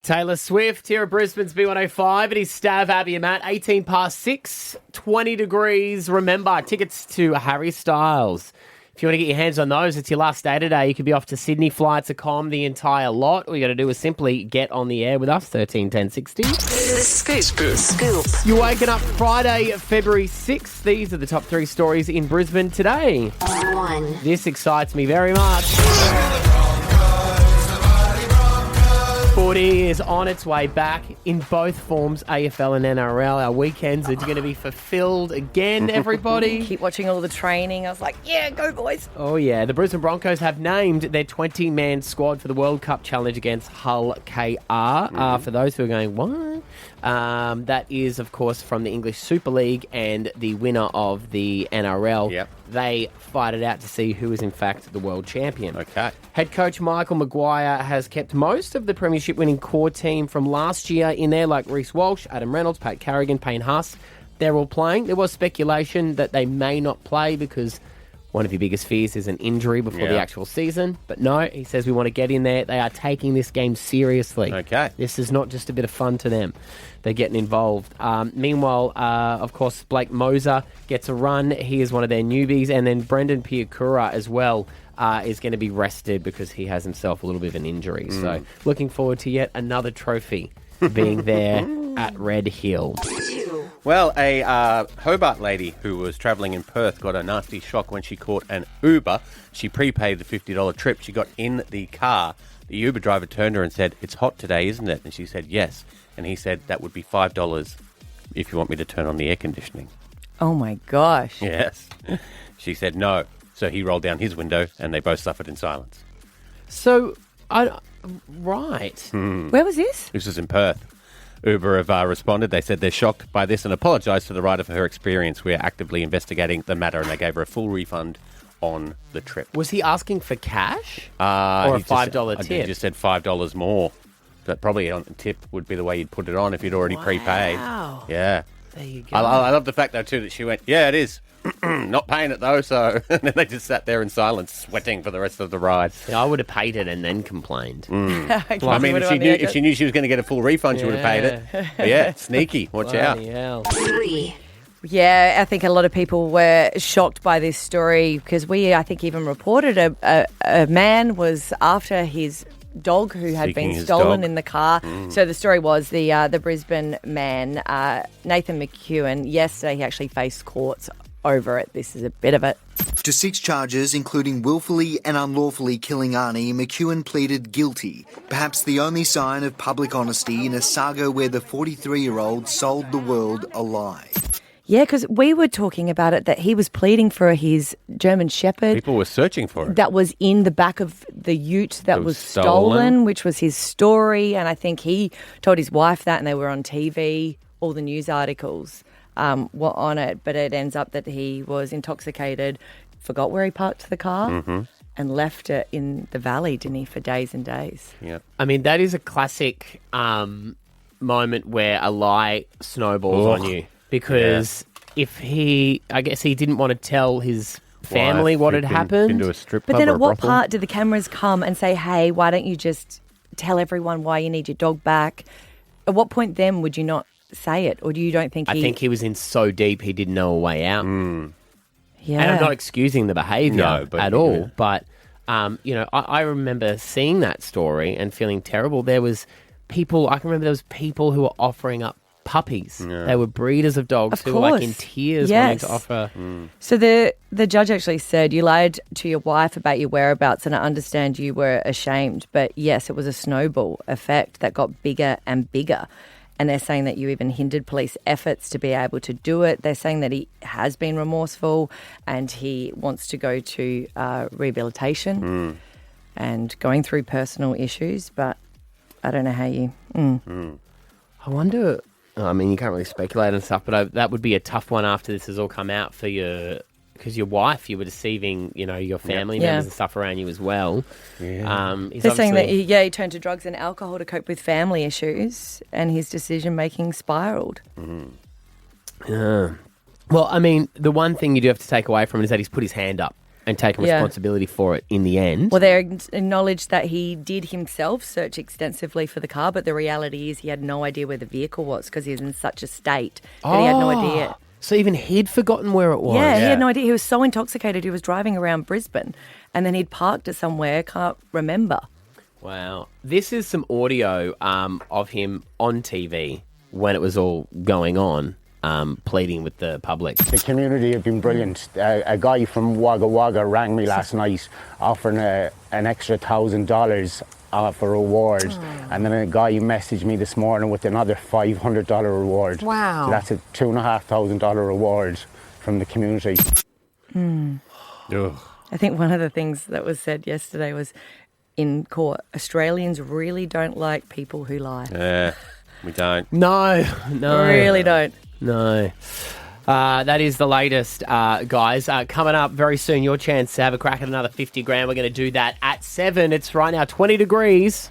Taylor Swift here at Brisbane's B105. It is Stav, Abby and Matt, 18 past 6, 20 degrees. Remember, tickets to Harry Styles. If you want to get your hands on those, it's your last day today. You could be off to Sydney, fly to Com, the entire lot. All you got to do is simply get on the air with us, 13 10 60. The Scoop. You're waking up Friday, February 6th. These are the top 3 stories in Brisbane today. 1. This excites me very much. Footy is on its way back in both forms, AFL and NRL. Our weekends are going to be fulfilled again, everybody. Keep watching all the training. I was like, yeah, go boys. Oh, yeah. The Brisbane Broncos have named their 20-man squad for the World Cup challenge against Hull KR. For those who are going, what? That is, of course, from the English Super League and the winner of the NRL. Yep. They fight it out to see who is, in fact, the world champion. Okay. Head coach Michael Maguire has kept most of the premiership-winning core team from last year in there, like Reece Walsh, Adam Reynolds, Pat Carrigan, Payne Haas. They're all playing. There was speculation that they may not play because one of your biggest fears is an injury before the actual season. But no, he says we want to get in there. They are taking this game seriously. Okay. This is not just a bit of fun to them. They're getting involved. Meanwhile, of course, Blake Moser gets a run. He is one of their newbies. And then Brendan Piakura as well is going to be rested because he has himself a little bit of an injury. So looking forward to yet another trophy being there at Red Hill. 2. Well, a Hobart lady who was travelling in Perth got a nasty shock when she caught an Uber. She prepaid the $50 trip. She got in the car. The Uber driver turned to her and said, "It's hot today, isn't it?" And she said, "Yes." And he said, "That would be $5 if you want me to turn on the air conditioning." Oh, my gosh. Yes. She said no. So he rolled down his window and they both suffered in silence. So, right. Where was this? This is in Perth. Uber have responded. They said they're shocked by this and apologised to the rider for her experience. We are actively investigating the matter, and they gave her a full refund on the trip. Was he asking for cash? Or a He just- $5 tip? He just said $5 more. But probably on tip would be the way you'd put it on if you'd already prepaid. Wow. Yeah. There you go. I love the fact, though, too, that she went, "Yeah, it is." Not paying it, though, so... And then they just sat there in silence, sweating for the rest of the ride. Yeah, I would have paid it and then complained. I mean, if she knew she was going to get a full refund, she would have paid it. But yeah, sneaky. Watch out. Bloody hell. 3. Yeah, I think a lot of people were shocked by this story because I think, even reported a man was after his dog who had Seeking been his stolen dog. in the car. So the story was the Brisbane man, Nathan McEwen, yesterday he actually faced courts over it. This is a bit of it. To 6 charges, including willfully and unlawfully killing Arnie, McEwen pleaded guilty. Perhaps the only sign of public honesty in a saga where the 43-year-old sold the world a lie. Yeah, because we were talking about it, that he was pleading for his German Shepherd People were searching for it. that was in the back of the ute that was stolen, which was his story. And I think he told his wife that, and they were on TV. All the news articles were on it, but it ends up that he was intoxicated, forgot where he parked the car, and left it in the valley, didn't he, for days and days. Yeah. I mean, that is a classic moment where a lie snowballs on you. Because I guess he didn't want to tell his family what had happened. Into a strip But club then or at a what brothel. part did the cameras come and say, hey, why don't you just tell everyone why you need your dog back? At what point then would you not say it? Or do you don't think I think he was in so deep he didn't know a way out. Yeah. And I'm not excusing the behaviour at all. yeah. But, I remember seeing that story and feeling terrible. I can remember there was people who were offering up puppies. They were breeders of dogs who were like in tears wanting to offer. So the judge actually said, you lied to your wife about your whereabouts, and I understand you were ashamed. But yes, it was a snowball effect that got bigger and bigger. And they're saying that you even hindered police efforts to be able to do it. They're saying that he has been remorseful and he wants to go to rehabilitation and going through personal issues. But I don't know how you... I wonder... I mean, you can't really speculate and stuff, but that would be a tough one after this has all come out for you, because your wife, you were deceiving, your family members and stuff around you as well. Yeah. They're saying that he turned to drugs and alcohol to cope with family issues, and his decision-making spiralled. Well, I mean, the one thing you do have to take away from it is that he's put his hand up. and taken Yeah. responsibility for it in the end. Well, they acknowledged that he did himself search extensively for the car, but the reality is he had no idea where the vehicle was because he was in such a state that he had no idea. So even he'd forgotten where it was. Yeah, he Yeah. had no idea. He was so intoxicated. He was driving around Brisbane and then he'd parked it somewhere, can't remember. Wow. This is some audio of him on TV when it was all going on, pleading with the public. The community have been brilliant. A guy from Wagga Wagga rang me last night offering an extra $1,000 for a reward. And then a guy messaged me this morning with another $500 reward. Wow. So that's a $2,500 reward from the community. Ugh. I think one of the things that was said yesterday was in court, Australians really don't like people who lie. Yeah, we don't. No. Really don't. No. That is the latest, guys. Coming up very soon, your chance to have a crack at another 50 grand. We're going to do that at 7. It's right now 20 degrees.